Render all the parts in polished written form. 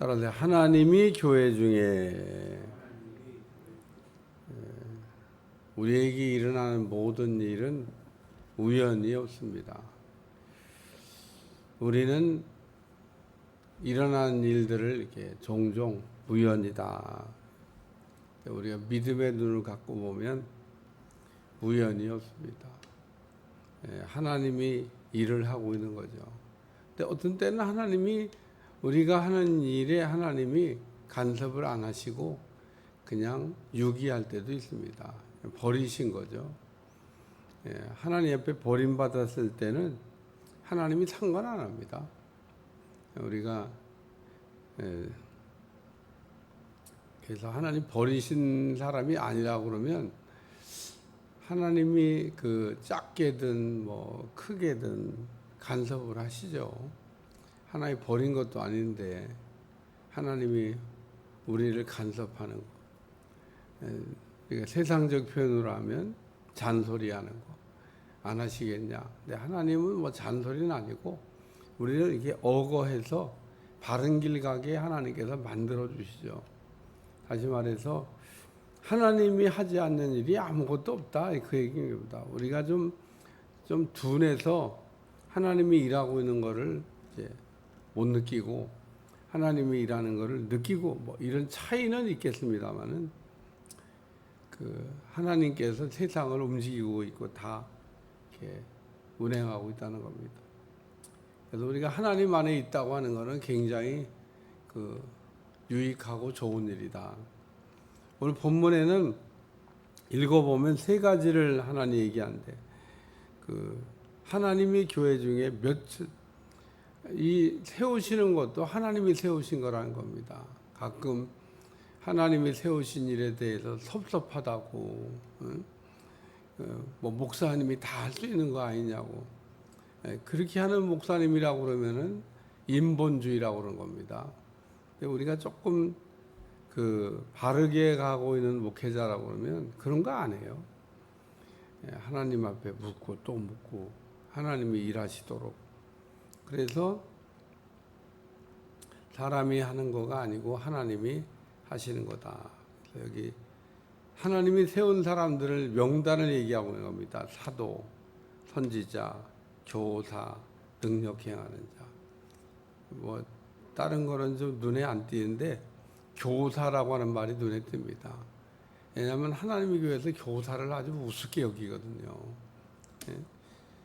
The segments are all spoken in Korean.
따라서 하나님이 교회 중에 우리에게 일어나는 모든 일은 우연이 없습니다. 우리는 일어나는 일들을 이렇게 종종 우연이다. 우리가 믿음의 눈을 갖고 보면 우연이 없습니다. 하나님이 일을 하고 있는 거죠. 근데 어떤 때는 하나님이 우리가 하는 일에 하나님이 간섭을 안 하시고 그냥 유기할 때도 있습니다. 버리신 거죠. 하나님 옆에 버림받았을 때는 하나님이 상관 안 합니다. 우리가 그래서 하나님 버리신 사람이 아니라고 그러면 하나님이 그 작게든 뭐 크게든 간섭을 하시죠. 하나님 버린 것도 아닌데 하나님이 우리를 간섭하는 거. 그러니까 세상적 표현으로 하면 잔소리하는 거 안 하시겠냐. 근데 하나님은 뭐 잔소리는 아니고 우리를 이렇게 억어해서 바른 길 가게 하나님께서 만들어 주시죠. 다시 말해서 하나님이 하지 않는 일이 아무것도 없다, 그 얘기입니다. 우리가 좀 둔해서 하나님이 일하고 있는 거를 이제 못 느끼고 하나님이 일하는 거를 느끼고 뭐 이런 차이는 있겠습니다만은 그 하나님께서 세상을 움직이고 있고 다 이렇게 운행하고 있다는 겁니다. 그래서 우리가 하나님 안에 있다고 하는 것은 굉장히 그 유익하고 좋은 일이다. 오늘 본문에는 읽어보면 세 가지를 하나님 얘기하는데 그 하나님이 교회 중에 이 세우시는 것도 하나님이 세우신 거라는 겁니다. 가끔 하나님이 세우신 일에 대해서 섭섭하다고, 뭐 목사님이 다 할 수 있는 거 아니냐고, 그렇게 하는 목사님이라고 그러면은 인본주의라고 그러는 겁니다. 근데 우리가 조금 그 바르게 가고 있는 목회자라고 그러면 그런 거 안 해요. 하나님 앞에 묻고 또 묻고 하나님이 일하시도록. 그래서 사람이 하는 거가 아니고 하나님이 하시는 거다. 그래서 여기 하나님이 세운 사람들을 명단을 얘기하고 있는 겁니다. 사도, 선지자, 교사, 능력 행하는 자. 뭐 다른 거는 좀 눈에 안 띄는데 교사라고 하는 말이 눈에 띕니다. 왜냐하면 하나님의 교회에서 교사를 아주 우습게 여기거든요.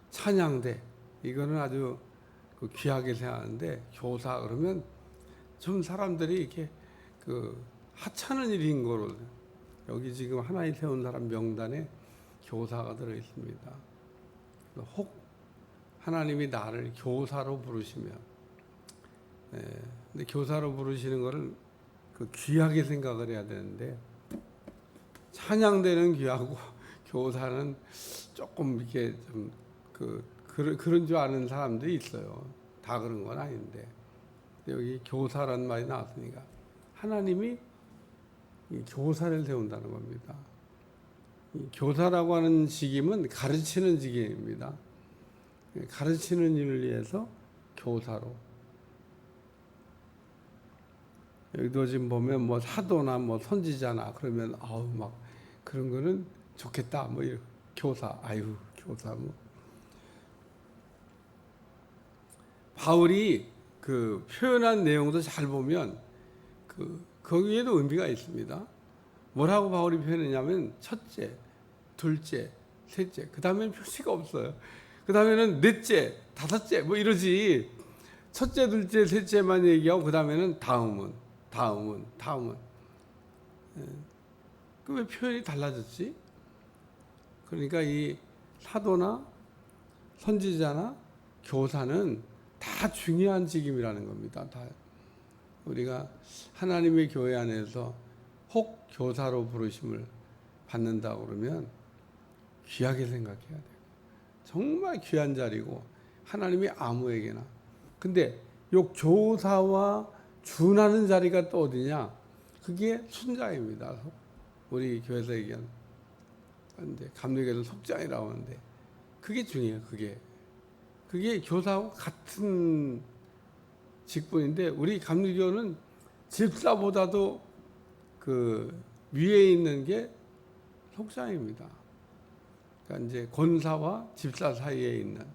찬양대 이거는 아주 귀하게 생각하는데 교사 그러면 좀 사람들이 이렇게 그 하찮은 일인 거로 여기 지금 하나님 세운 사람 명단에 교사가 들어 있습니다. 혹 하나님이 나를 교사로 부르시면, 근데 교사로 부르시는 거를 그 귀하게 생각을 해야 되는데 찬양대는 귀하고 교사는 조금 이렇게 좀 그런 줄 아는 사람들이 있어요. 다 그런 건 아닌데 여기 교사란 말이 나왔으니까 하나님이 이 교사를 세운다는 겁니다. 이 교사라고 하는 직임은 가르치는 직임입니다. 가르치는 일을 위해서 교사로. 여기도 지금 보면 뭐 사도나 뭐 선지자나 그러면 아우 막 그런 거는 좋겠다. 뭐 교사, 아유 교사 뭐. 바울이 그 표현한 내용도 잘 보면 거기에도 의미가 있습니다. 뭐라고 바울이 표현했냐면 첫째, 둘째, 셋째. 그 다음에는 표시가 없어요. 그 다음에는 넷째, 다섯째 뭐 이러지. 첫째, 둘째, 셋째만 얘기하고 그 다음에는 다음은. 그 왜 표현이 달라졌지? 그러니까 이 사도나 선지자나 교사는 다 중요한 직임이라는 겁니다. 다 우리가 하나님의 교회 안에서 혹 교사로 부르심을 받는다고 그러면 귀하게 생각해야 돼요. 정말 귀한 자리고 하나님이 아무에게나. 근데 요 교사와 준하는 자리가 또 어디냐? 그게 순장입니다. 우리 교회에서 얘기하는 감리교에서 속장이라고 하는데 그게 중요해요. 그게 교사하고 같은 직분인데 우리 감리교는 집사보다도 그 위에 있는 게 속상입니다. 그러니까 이제 권사와 집사 사이에 있는,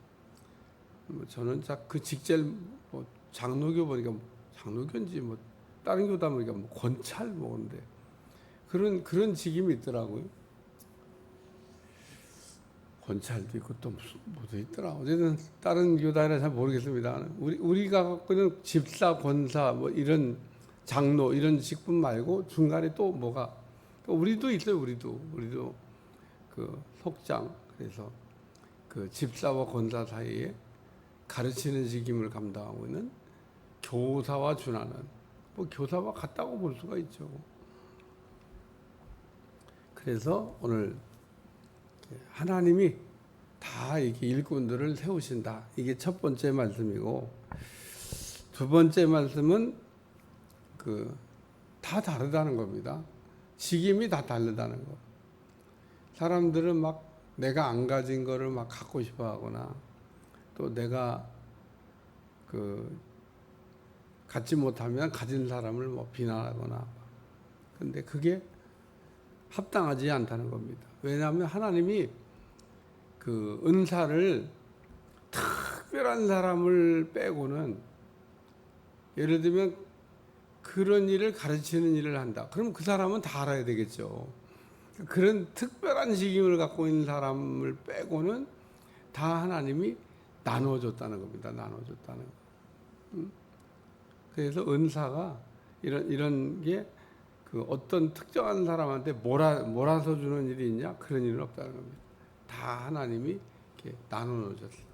저는 그 직제를 뭐 장로교 보니까 장로교인지 뭐 다른 교다 보니까 뭐 권찰 뭐인데 그런 직임이 있더라고요. 권찰도 있고 또 무슨 뭐도 있더라. 어쨌든 다른 교단이라 잘 모르겠습니다. 우리가 갖고 있는 집사, 권사 뭐 이런 장로 이런 직분 말고 중간에 또 뭐가, 우리도 있어요. 우리도 그 속장, 그래서 그 집사와 권사 사이에 가르치는 직임을 감당하고 있는 교사와 준하는, 뭐 교사와 같다고 볼 수가 있죠. 그래서 오늘 하나님이 다 이렇게 일꾼들을 세우신다. 이게 첫 번째 말씀이고, 두 번째 말씀은 다 다르다는 겁니다. 직임이 다 다르다는 거. 사람들은 막 내가 안 가진 거를 막 갖고 싶어 하거나, 또 내가 갖지 못하면 가진 사람을 뭐 비난하거나, 근데 그게 합당하지 않다는 겁니다. 왜냐하면 하나님이 그 은사를 특별한 사람을 빼고는, 예를 들면 그런 일을 가르치는 일을 한다. 그럼 그 사람은 다 알아야 되겠죠. 그런 특별한 직임을 갖고 있는 사람을 빼고는 다 하나님이 나눠줬다는 겁니다. 나눠줬다는 거. 그래서 은사가 이런 게 그 어떤 특정한 사람한테 몰아서 주는 일이 있냐? 그런 일은 없다는 겁니다. 다 하나님이 이렇게 나눠놓으셨어요.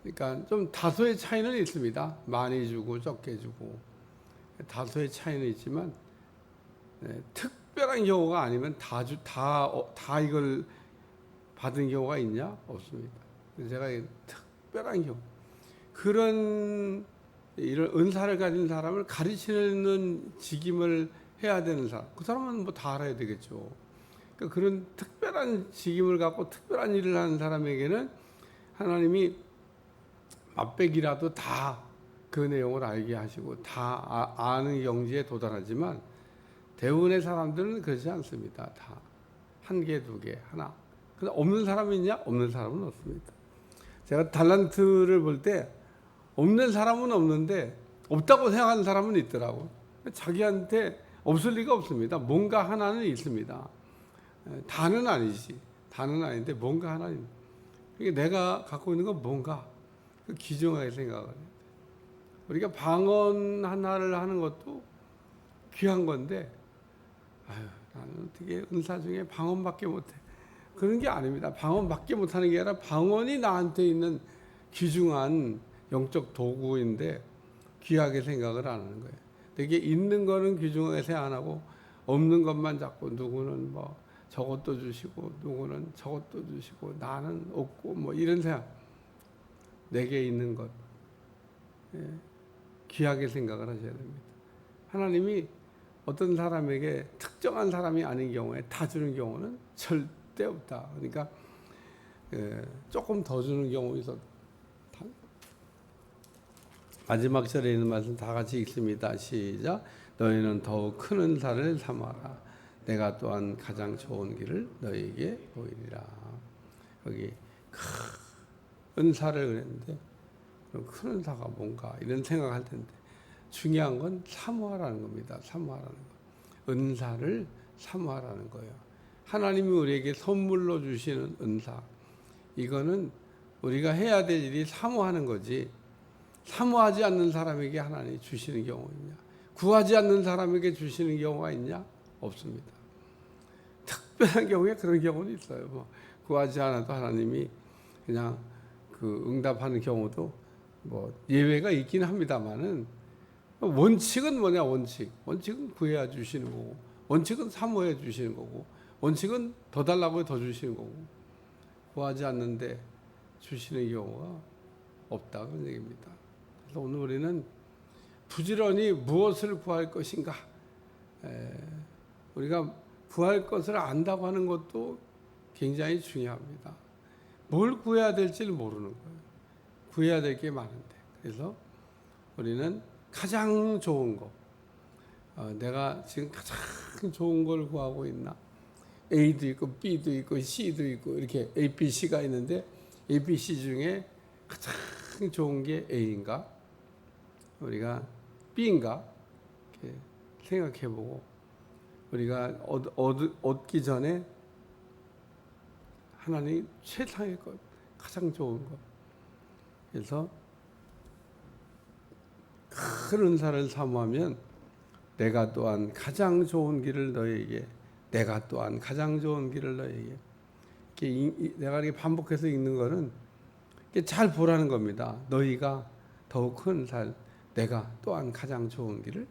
그러니까 좀 다소의 차이는 있습니다. 많이 주고 적게 주고 다소의 차이는 있지만, 특별한 경우가 아니면 다 이걸 받은 경우가 있냐? 없습니다. 제가 특별한 경우, 이런 은사를 가진 사람을 가르치는 직임을 해야 되는 사람, 그 사람은 뭐 다 알아야 되겠죠. 그러니까 그런 특별한 직임을 갖고 특별한 일을 하는 사람에게는 하나님이 맛배기라도 다 그 내용을 알게 하시고 다 아는 영지에 도달하지만, 대부분의 사람들은 그렇지 않습니다. 다 한 개, 두 개, 하나. 근데 없는 사람이 있냐? 없는 사람은 없습니다. 제가 달란트를 볼 때 없는 사람은 없는데 없다고 생각하는 사람은 있더라고. 자기한테 없을 리가 없습니다. 뭔가 하나는 있습니다. 다는 아니지. 다는 아닌데 뭔가 하나는. 그러니까 내가 갖고 있는 건 뭔가 귀중하게 생각을 해요. 우리가 방언 하나를 하는 것도 귀한 건데, 나는 어떻게 은사 중에 방언밖에 못해. 그런 게 아닙니다. 방언밖에 못하는 게 아니라 방언이 나한테 있는 귀중한 영적 도구인데 귀하게 생각을 안 하는 거예요. 되게 있는 거는 귀중하게 생각 안 하고 없는 것만 잡고, 누구는 뭐 저것도 주시고 누구는 저것도 주시고 나는 없고 뭐 이런 생각. 내게 있는 것 귀하게 생각을 하셔야 됩니다. 하나님이 어떤 사람에게 특정한 사람이 아닌 경우에 다 주는 경우는 절대 없다. 그러니까 조금 더 주는 경우 있어도. 마지막 절에 있는 말씀 다 같이 읽습니다. 시작. 너희는 더욱 큰 은사를 삼아라. 내가 또한 가장 좋은 길을 너희에게 보이리라. 여기 큰 은사를 그랬는데, 큰 은사가 뭔가 이런 생각할 텐데, 중요한 건 사모하라는 겁니다. 사모하라는 거. 은사를 사모하라는 거예요. 하나님이 우리에게 선물로 주시는 은사, 이거는 우리가 해야 될 일이 사모하는 거지, 사모하지 않는 사람에게 하나님이 주시는 경우 있냐? 구하지 않는 사람에게 주시는 경우가 있냐? 없습니다. 특별한 경우에 그런 경우는 있어요. 뭐 구하지 않아도 하나님이 그냥 응답하는 경우도 뭐 예외가 있긴 합니다만은, 원칙은 뭐냐? 원칙은 구해야 주시는 거고, 원칙은 사모해 주시는 거고, 원칙은 더 달라고 더 주시는 거고, 구하지 않는데 주시는 경우가 없다, 그런 얘기입니다. 그래서 오늘 우리는 부지런히 무엇을 구할 것인가, 우리가 구할 것을 안다고 하는 것도 굉장히 중요합니다. 뭘 구해야 될지를 모르는 거예요. 구해야 될 게 많은데. 그래서 우리는 가장 좋은 거, 내가 지금 가장 좋은 걸 구하고 있나? A도 있고 B도 있고 C도 있고 이렇게 A, B, C가 있는데 A, B, C 중에 가장 좋은 게 A인가? 우리가 B인가? 이렇게 생각해보고 우리가 얻기 전에 하나님 최상의 것, 가장 좋은 것. 그래서 큰 은사를 사모하면 내가 또한 가장 좋은 길을 너에게, 내가 또한 가장 좋은 길을 너에게. 내가 이렇게 반복해서 읽는 거는 잘 보라는 겁니다. 너희가 더욱 큰 살, 내가 또한 가장 좋은 길을.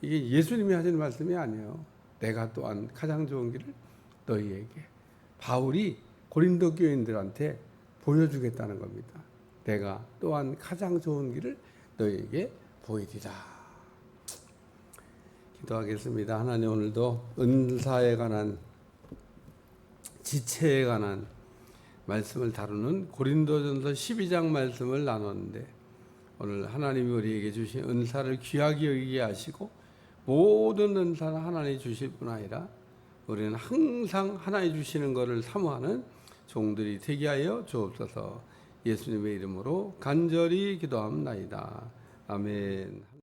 이게 예수님이 하신 말씀이 아니에요. 내가 또한 가장 좋은 길을 너희에게. 바울이 고린도 교인들한테 보여주겠다는 겁니다. 내가 또한 가장 좋은 길을 너희에게 보이리라. 기도하겠습니다. 하나님, 오늘도 은사에 관한, 지체에 관한 말씀을 다루는 고린도전서 12장 말씀을 나눴는데, 오늘 하나님이 우리에게 주신 은사를 귀하게 여기게 하시고 모든 은사는 하나님이 주실 뿐 아니라 우리는 항상 하나님이 주시는 것을 사모하는 종들이 되게 하여 주옵소서. 예수님의 이름으로 간절히 기도합니다. 아멘.